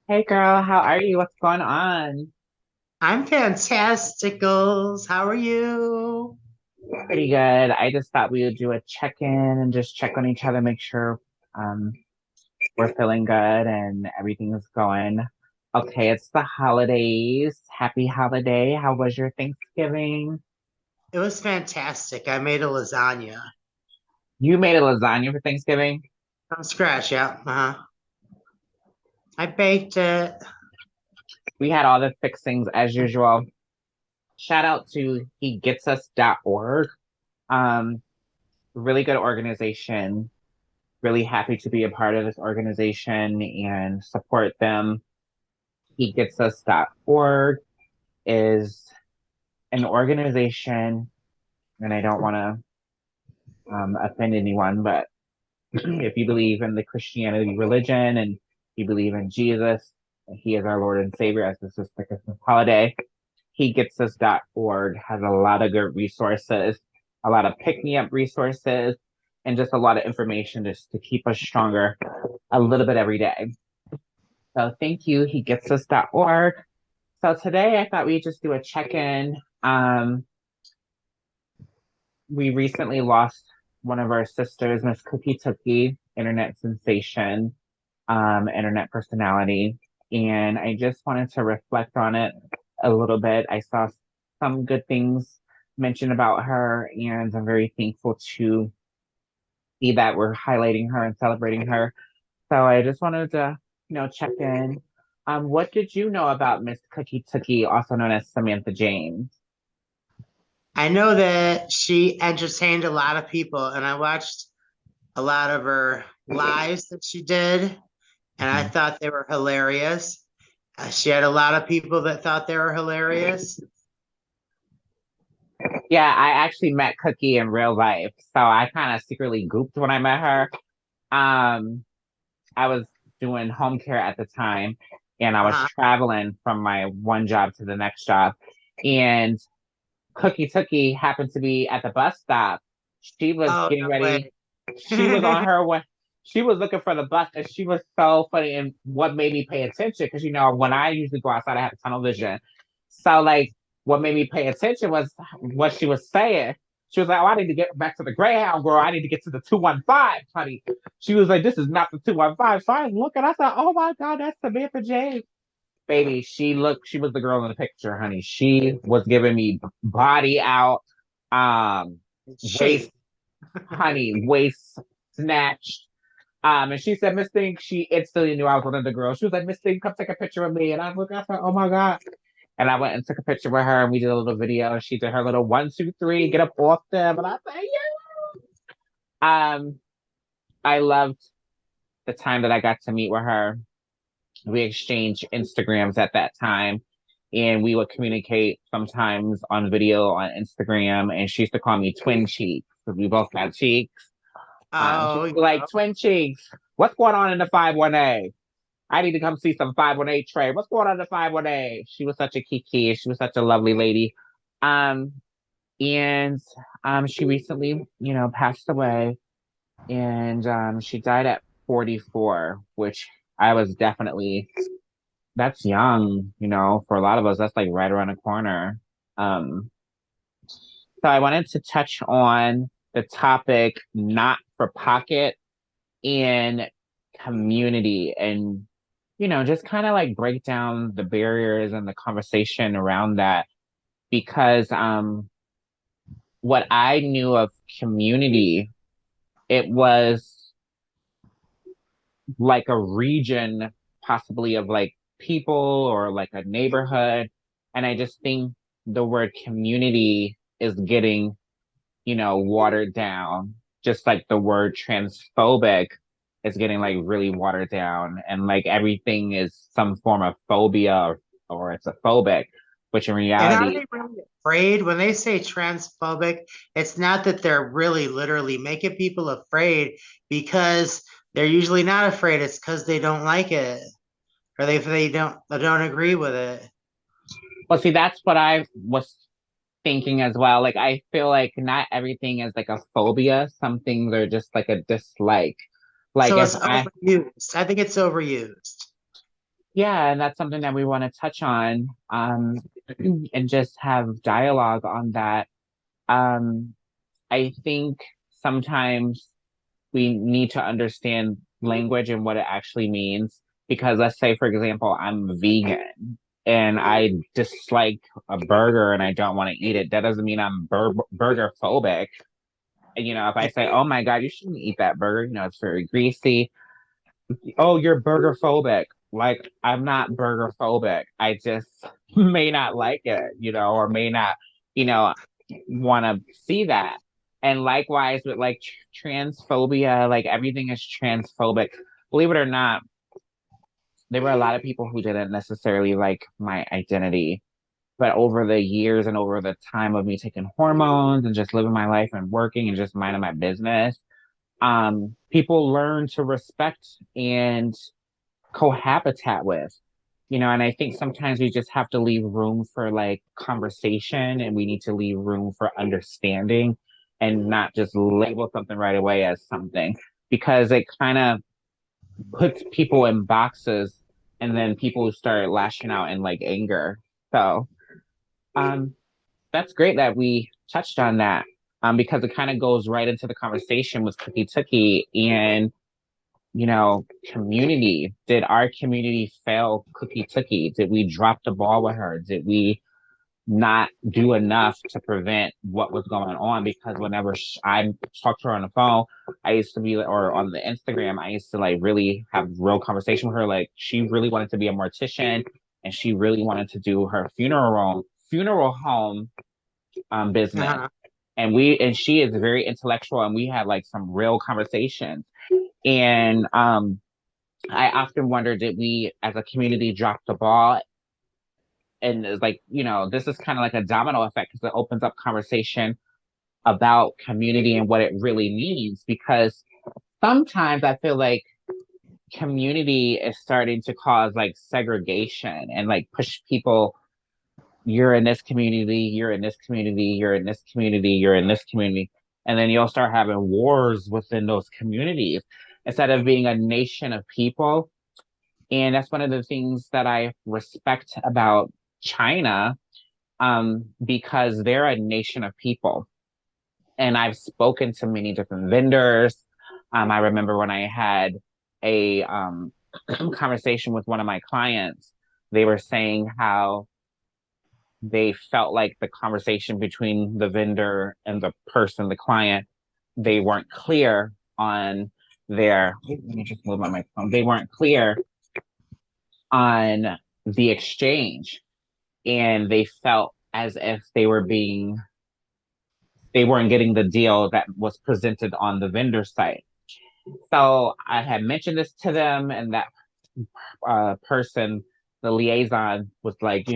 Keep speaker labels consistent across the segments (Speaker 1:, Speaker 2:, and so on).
Speaker 1: Hey girl, how are you? What's going on?
Speaker 2: I'm fantasticals. How are you?
Speaker 1: Pretty good. I just thought we would do a check-in and just check on each other, make sure um we're feeling good and everything's going. Okay, it's the holidays. Happy holiday. How was your Thanksgiving?
Speaker 2: It was fantastic. I made a lasagna
Speaker 1: You made a lasagna for Thanksgiving?
Speaker 2: from scratch. Yeah. I baked it.
Speaker 1: We had all the fixings as usual. Shout out to hegetsus.org. Um, really good organization. Really happy to be a part of this organization and support them. Hegetsus.org is an organization, and I don't want to offend anyone, but if you believe in the Christianity religion and you believe in Jesus, he is our Lord and Savior, as this is the Christmas holiday. Hegetsus.org has a lot of good resources, a lot of pick me up resources, and just a lot of information just to keep us stronger a little bit every day. So thank you, hegetsus.org. So today I thought we'd just do a check-in. We recently lost one of our sisters, Miss Cookie Tookie, internet sensation, internet personality. And I just wanted to reflect on it a little bit. I saw some good things mentioned about her, and I'm very thankful to see that we're highlighting her and celebrating her. So I just wanted to, check in. What did you know about Miss Cookie Tookie, also known as Samantha James?
Speaker 2: I know that she entertained a lot of people, and I watched a lot of her lives that she did, and I thought they were hilarious. She had a lot of people that thought they were hilarious.
Speaker 1: Yeah, I actually met Cookie in real life, so I kind of secretly gooped when I met her. Um, I was doing home care at the time, and I was
Speaker 2: Uh-huh.
Speaker 1: traveling from my one job to the next job, and Cookie Tookie happened to be at the bus stop. She was
Speaker 2: Oh,
Speaker 1: getting
Speaker 2: no
Speaker 1: ready.
Speaker 2: way.
Speaker 1: She was on her way. She was looking for the bus, and she was so funny. And what made me pay attention, because when I usually go outside, I have tunnel vision. So like, what made me pay attention was what she was saying. She was like, "Oh, I need to get back to the Greyhound, girl. I need to get to the 215, honey." She was like, "This is not the 215." So I look and I thought, "Oh my God, that's Samantha James." Baby, she was the girl in the picture, honey. She was giving me body out, um, waist,
Speaker 2: Shape.
Speaker 1: honey, waist snatched. And she said, Miss Thing, she instantly knew I was one of the girls. She was like, Miss Thing, come take a picture with me. And I looked, I thought, oh my God. And I went and took a picture with her and we did a little video. She did her little one, two, three, get up off them. And I said, yeah. I loved the time that I got to meet with her. We exchanged Instagrams at that time and we would communicate sometimes on video on Instagram. And she used to call me Twin Cheeks because we both got cheeks.
Speaker 2: Oh,
Speaker 1: She's like, Twin Cheeks, what's going on in the 51A? I need to come see some 518 trade. What's going on in the 518? She was such a kiki. She was such a lovely lady. Um, and she recently, passed away and she died at 44, which I was definitely that's young, for a lot of us, that's like right around the corner. Um, so I wanted to touch on the topic not for pocket in community and, just kind of like break down the barriers and the conversation around that because what I knew of community, it was like a region possibly of like people or like a neighborhood. And I just think the word community is getting, watered down, just like the word transphobic is getting like really watered down. And like everything is some form of phobia or it's a phobic, which in
Speaker 2: and are
Speaker 1: reality,
Speaker 2: they really afraid when they say transphobic? It's not that they're really literally making people afraid because they're usually not afraid. It's because they don't like it or they don't agree with it.
Speaker 1: well, see, that's what I was thinking as well. Like, I feel like not everything is like a phobia. Some things are just like a dislike. Like,
Speaker 2: So
Speaker 1: if
Speaker 2: it's
Speaker 1: I,
Speaker 2: overused. I think it's overused.
Speaker 1: Yeah, and that's something that we want to touch on, and just have dialogue on that. Um, I think sometimes we need to understand language and what it actually means. Because let's say, for example, I'm vegan and I dislike a burger and I don't want to eat it. That doesn't mean I'm burger phobic. And, if I say, oh my God, you shouldn't eat that burger, it's very greasy. Oh, you're burger phobic. Like, I'm not burger phobic. I just may not like it, or may not, you know, want to see that. And likewise with like transphobia, like everything is transphobic. Believe it or not, there were a lot of people who didn't necessarily like my identity. But over the years and over the time of me taking hormones and just living my life and working and just minding my business, people learn to respect and cohabitat with. And I think sometimes we just have to leave room for like conversation, and we need to leave room for understanding and not just label something right away as something, because it kind of puts people in boxes, and then people start lashing out in like anger. So um that's great that we touched on that, because it kind of goes right into the conversation with Cookie Tookie and community. Did our community fail Cookie Tookie? Did we drop the ball with her? Did we not do enough to prevent what was going on? Because whenever I talked to her on the phone, I used to be, or on the Instagram, I used to like really have real conversation with her. Like, she really wanted to be a mortician, and she really wanted to do her funeral home business.
Speaker 2: Uh-huh.
Speaker 1: And she is very intellectual, and we had like some real conversations. And I often wonder, did we as a community drop the ball? And it's like, this is kind of like a domino effect, because it opens up conversation about community and what it really means. Because sometimes I feel like community is starting to cause like segregation and like push people. You're in this community, you're in this community, you're in this community, you're in this community. And then you'll start having wars within those communities instead of being a nation of people. And that's one of the things that I respect about China, because they're a nation of people. And I've spoken to many different vendors. I remember when I had a conversation with one of my clients, they were saying how they felt like the conversation between the vendor and the person, the client, they weren't clear on let me just move my microphone. They weren't clear on the exchange, and they felt as if they weren't getting the deal that was presented on the vendor site. So I had mentioned this to them, and that person, the liaison, was like,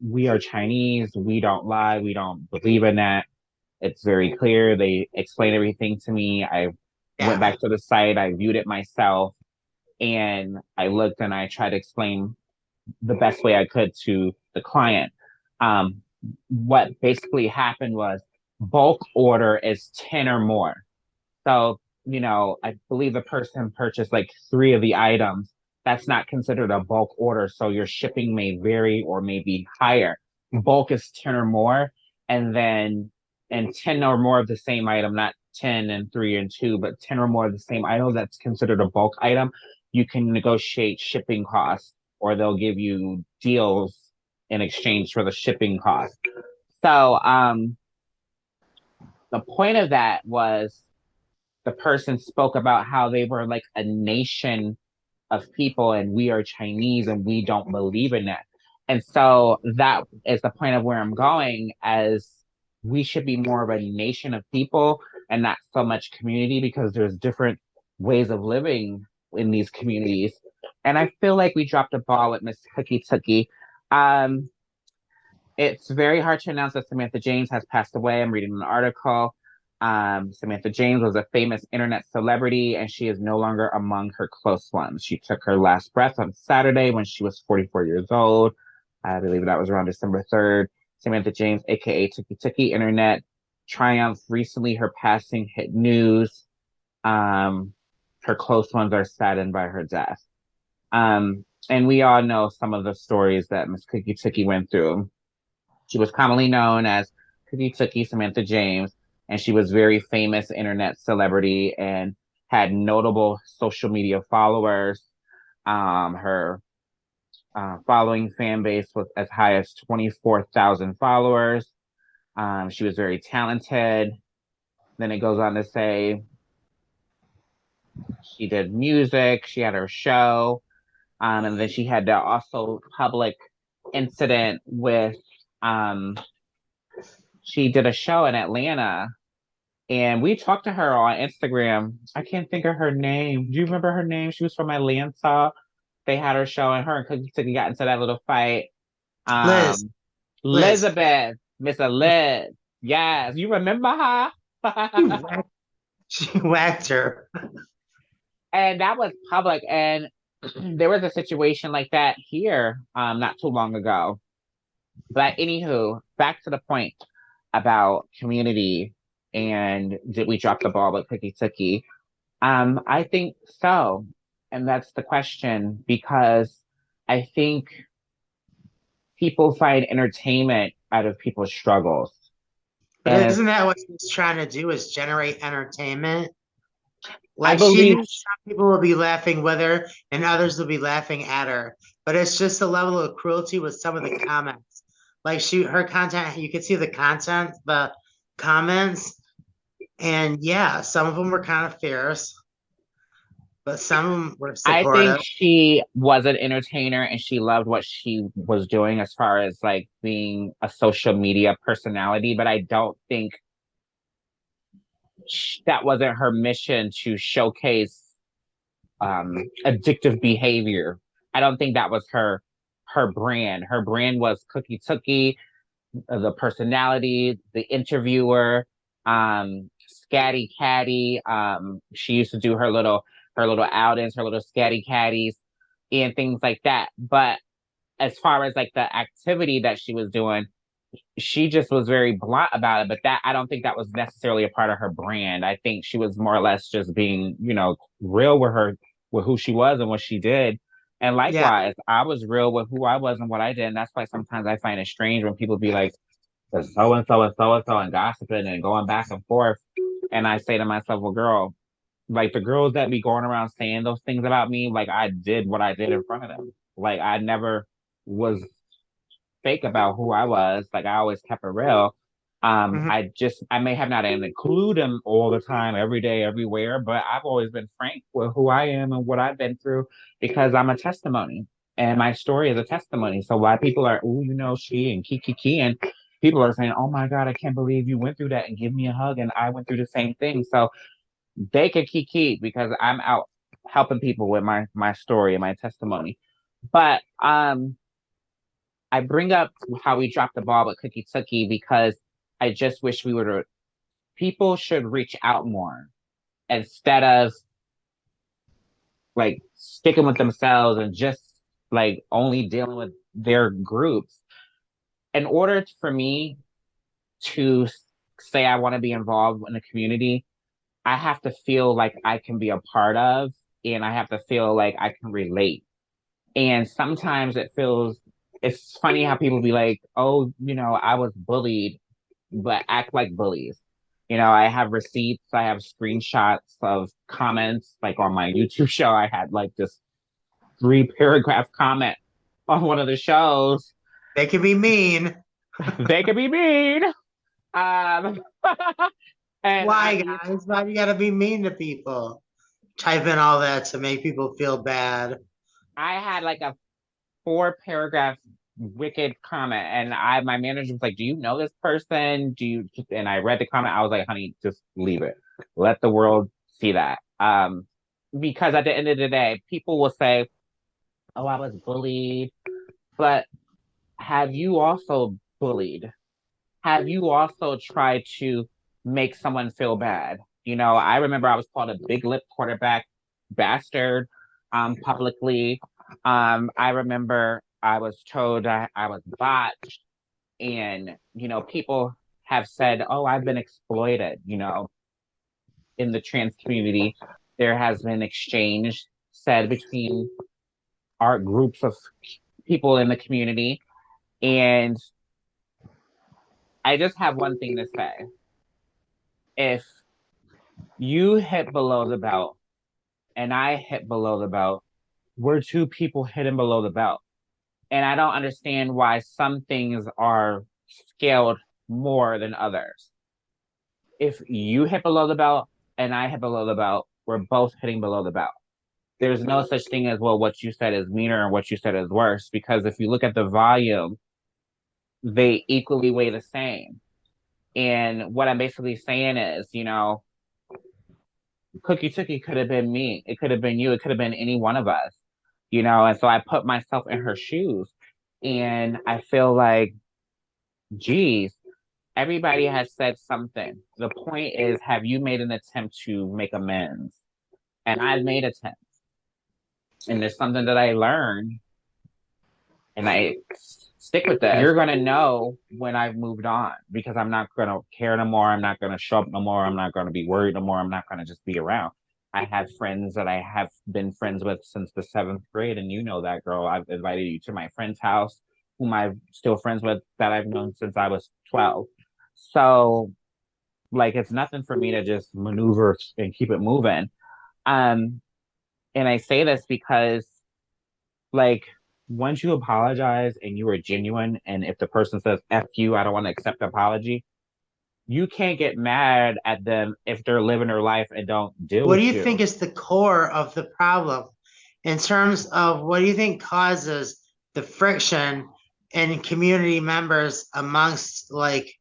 Speaker 1: we are Chinese, we don't lie, we don't believe in that. It's very clear. They explained everything to me. I went
Speaker 2: Yeah.
Speaker 1: back to the site, I viewed it myself, and I looked and I tried to explain the best way I could to the client. Um, what basically happened was, bulk order is 10 or more. So, I believe the person purchased like three of the items. That's not considered a bulk order. So your shipping may vary or may be higher. Bulk is 10 or more. And then, and 10 or more of the same item, not 10 and three and two, but 10 or more of the same item, that's considered a bulk item. You can negotiate shipping costs, or they'll give you deals in exchange for the shipping cost. So, the point of that was, the person spoke about how they were like a nation of people, and we are Chinese and we don't believe in that. And so that is the point of where I'm going, as we should be more of a nation of people and not so much community, because there's different ways of living in these communities. And I feel like we dropped a ball with Miss Cookie Tookie. Um, it's very hard to announce that Samantha James has passed away. I'm reading an article. Samantha James was a famous internet celebrity, and she is no longer among her close ones. She took her last breath on Saturday when she was 44 years old. I believe that was around December 3rd. Samantha James, aka Tookie Tookie Internet Triumph. Recently, her passing hit news. Um, Her close ones are saddened by her death. And we all know some of the stories that Miss Cookie Tookie went through. She was commonly known as Cookie Tookie Samantha James, and she was very famous internet celebrity and had notable social media followers. Her following fan base was as high as 24,000 followers. She was very talented. Then it goes on to say she did music, she had her show, and then she had the also public incident with she did a show in Atlanta and we talked to her on Instagram. I can't think of her name. Do you remember her name? She was from Atlanta. They had her show and her and Cookie Tookie got into that little fight.
Speaker 2: Liz,
Speaker 1: Um,
Speaker 2: Liz,
Speaker 1: Elizabeth, Miss Liz. Yes, you remember her?
Speaker 2: she whacked, she whacked her.
Speaker 1: And that was public. And there was a situation like that here not too long ago. But anywho, back to the point about community and did we drop the ball with Cookie Tookie? I think so. And that's the question because I think people find entertainment out of people's struggles.
Speaker 2: But
Speaker 1: And
Speaker 2: isn't that what she's trying to do is generate entertainment?
Speaker 1: I
Speaker 2: Like she
Speaker 1: believe
Speaker 2: knows some people will be laughing with her and others will be laughing at her. But it's just a level of cruelty with some of the comments. Like her content, you can see the content, the comments, and yeah, some of them were kind of fierce, but some of them were
Speaker 1: I think
Speaker 2: supportive.
Speaker 1: she was an entertainer and she loved what she was doing as far as like being a social media personality, but I don't think that wasn't her mission to showcase addictive behavior. I don't think that was her brand. Her brand was Cookie Tookie, the personality, the interviewer, scatty catty. She used to do her little outings, her little scatty catties, and things like that. But as far as like the activity that she was doing, she just was very blunt about it. But that I don't think that was necessarily a part of her brand. I think she was more or less just being, real with her with who she was and what she did. And
Speaker 2: Yeah.
Speaker 1: likewise, I was real with who I was and what I did. And that's why sometimes I find it strange when people be like, so and so and so and so and gossiping and going back and forth. And I say to myself, well, girl, like the girls that be going around saying those things about me, like I did what I did in front of them. Like I never was fake about who I was. Like I always kept it real.
Speaker 2: Mhm.
Speaker 1: I may have not include them all the time, every day, everywhere, but I've always been frank with who I am and what I've been through because I'm a testimony and my story is a testimony. So why people are, oh, she and Kiki and people are saying, oh my God, I can't believe you went through that and give me a hug and I went through the same thing. So they can Kiki because I'm out helping people with my story and my testimony. But I bring up how we dropped the ball with Cookie Tookie because I just wish we would people should reach out more instead of like sticking with themselves and just like only dealing with their groups. In order for me to say I want to be involved in the community, I have to feel like I can be a part of and I have to feel like I can relate. And sometimes it's funny how people be like, oh, I was bullied but act like bullies. I have receipts, I have screenshots of comments. Like on my YouTube show, I had like this 3 paragraph comment on one of the shows.
Speaker 2: They can be mean.
Speaker 1: They could be mean. Um, and
Speaker 2: Why, guys? Why do you gotta be mean to people? Type in all that to make people feel bad.
Speaker 1: I had like a 4 paragraph wicked comment, and my manager was like, "Do you know this person? Do you?" And I read the comment. I was like, "Honey, just leave it. Let the world see that." Because at the end of the day, people will say, "Oh, I was bullied," but have you also bullied? Have you also tried to make someone feel bad? I remember I was called a big lip quarterback bastard publicly. I remember I was told I was botched, and people have said, "Oh, I've been exploited." In the trans community, there has been exchange said between art groups of people in the community. And I just have one thing to say. If you hit below the belt and I hit below the belt, we're two people hitting below the belt. And I don't understand why some things are scaled more than others. If you hit below the belt and I hit below the belt, we're both hitting below the belt. There's no such thing as, well, what you said is meaner and what you said is worse, because if you look at the volume, they equally weigh the same. And what I'm basically saying is, Cookie Tookie could have been me. It could have been you. It could have been any one of us, And so I put myself in her shoes. And I feel like, geez, everybody has said something. The point is, have you made an attempt to make amends? And I've made attempts. And there's something that I learned, and I stick with that. You're going to know when I've moved on, because I'm not going to care no more. I'm not going to show up no more. I'm not going to be worried no more. I'm not going to just be around. I have friends that I have been friends with since the 7th grade, and you know that, girl. I've invited you to my friend's house, whom I'm still friends with, that I've known since I was 12. So, like, it's nothing for me to just maneuver and keep it moving. Um, and I say this because, like, once you apologize and you are genuine, and if the person says F you, I don't want to accept the apology, you can't get mad at them if they're living their life and don't deal
Speaker 2: What
Speaker 1: with
Speaker 2: do you
Speaker 1: you.
Speaker 2: think is the core of the problem in terms of what do you think causes the friction in community members amongst like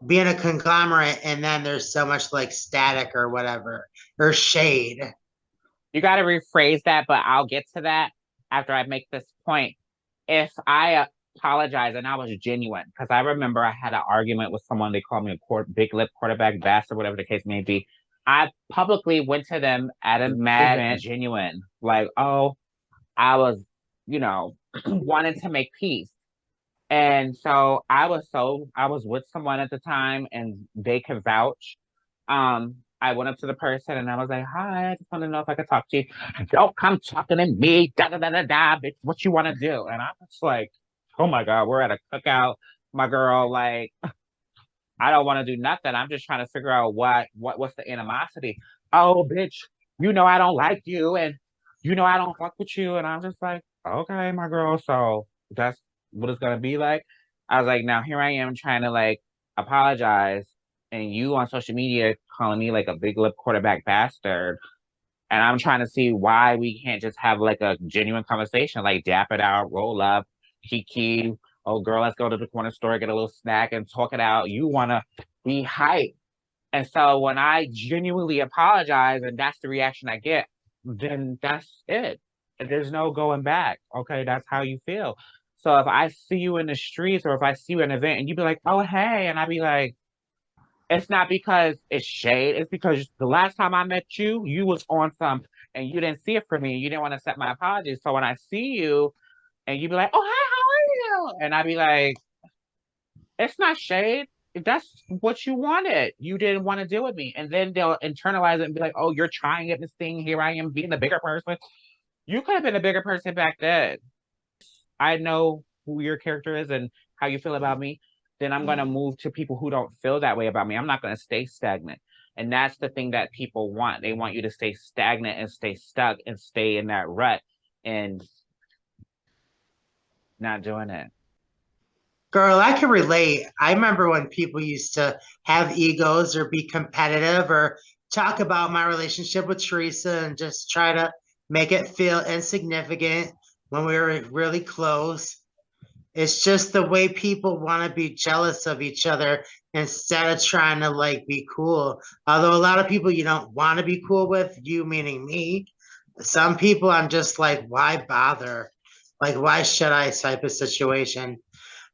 Speaker 2: being a conglomerate, and then there's so much like static or whatever or shade?
Speaker 1: You got to rephrase that, but I'll get to that after I make this point. If I apologize and I was genuine, because I remember I had an argument with someone, they called me a big lip quarterback bastard, whatever the case may be. I publicly went to them at an event, genuine, like, oh, I was, wanting to make peace. And so I was with someone at the time, and they could vouch. I went up to the person and I was like, "Hi, I just want to know if I could talk to you." "Don't come talking to me, da da da da da, bitch. What you want to do?" And I was like, "Oh my God, we're at a cookout, my girl. Like, I don't want to do nothing. I'm just trying to figure out what's the animosity." "Oh, bitch, I don't like you, and I don't fuck with you." And I'm just like, "Okay, my girl. So that's what it's gonna be like." I was like, "Now here I am trying to, like, apologize, and you on social media calling me like a big lip quarterback bastard, and I'm trying to see why we can't just have like a genuine conversation, like dap it out, roll up, kiki. Oh, girl, let's go to the corner store, get a little snack, and talk it out. You want to be hype." And so when I genuinely apologize and that's the reaction I get, then that's it. There's no going back. Okay, that's how you feel. So if I see you in the streets, or if I see you at an event and you be like, "Oh, hey," and I be like, it's not because it's shade. It's because the last time I met you, you was on some, and you didn't see it for me. You didn't want to accept my apologies. So when I see you and you be like, "Oh, hi, how are you?" And I be like, it's not shade. That's what you wanted. You didn't want to deal with me. And then they'll internalize it and be like, "Oh, you're trying at this thing. Here I am being the bigger person." You could have been a bigger person back then. I know who your character is and how you feel about me, then I'm going to move to people who don't feel that way about me. I'm not going to stay stagnant. And that's the thing that people want. They want you to stay stagnant and stay stuck and stay in that rut and not doing it.
Speaker 2: Girl, I can relate. I remember when people used to have egos or be competitive or talk about my relationship with Teresa and just try to make it feel insignificant when we were really close. It's just the way people want to be jealous of each other instead of trying to like be cool. Although a lot of people you don't want to be cool with, you meaning me. Some people I'm just like, why bother? Like, why should I type of situation?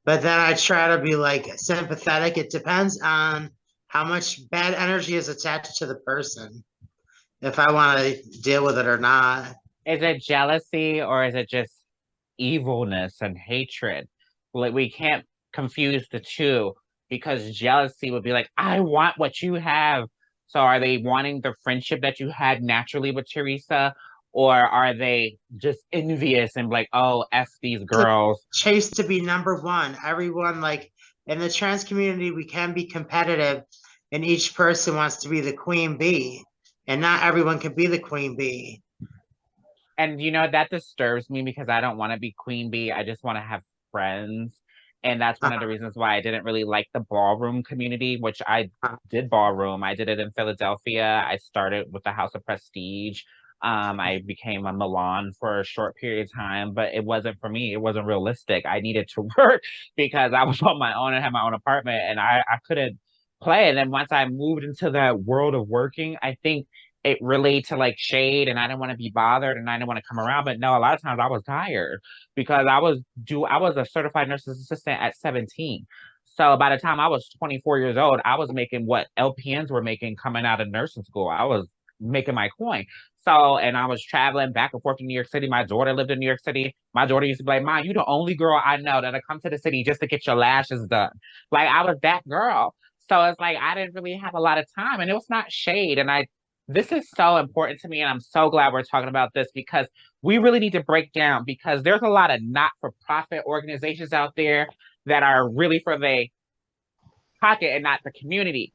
Speaker 2: But then I try to be like sympathetic. It depends on how much bad energy is attached to the person, if I want to deal with it or not.
Speaker 1: Is it jealousy or is it just evilness and hatred? Like, we can't confuse the two, because jealousy would be like, "I want what you have." So are they wanting the friendship that you had naturally with Teresa? or are they just envious and like, oh, F these
Speaker 2: It's a
Speaker 1: girls?
Speaker 2: chase to be number one. Everyone, like in the trans community, we can be competitive, and each person wants to be the queen bee, and not everyone can be the queen bee.
Speaker 1: And that disturbs me because I don't want to be queen bee. I just want to have friends. And that's one of the
Speaker 2: Uh-huh.
Speaker 1: reasons why I didn't really like the ballroom community, which I did ballroom. I did it in Philadelphia. I started with the House of Prestige. I became a Milan for a short period of time, but it wasn't for me. It wasn't realistic. I needed to work because I was on my own and had my own apartment and I couldn't play. And then once I moved into that world of working, I think it relayed to like shade and I didn't want to be bothered and I didn't want to come around. But no, a lot of times I was tired because I was a certified nurse's assistant at 17. So by the time I was 24 years old, I was making what LPNs were making coming out of nursing school. I was making my coin. So, and I was traveling back and forth to New York City. My daughter lived in New York City. My daughter used to be like, Mom, you the only girl I know that'll come to the city just to get your lashes done. Like I was that girl. So it's like I didn't really have a lot of time and it was not shade. And I this is so important to me, and I'm so glad we're talking about this because we really need to break down because there's a lot of not-for-profit organizations out there that are really for the pocket and not the community.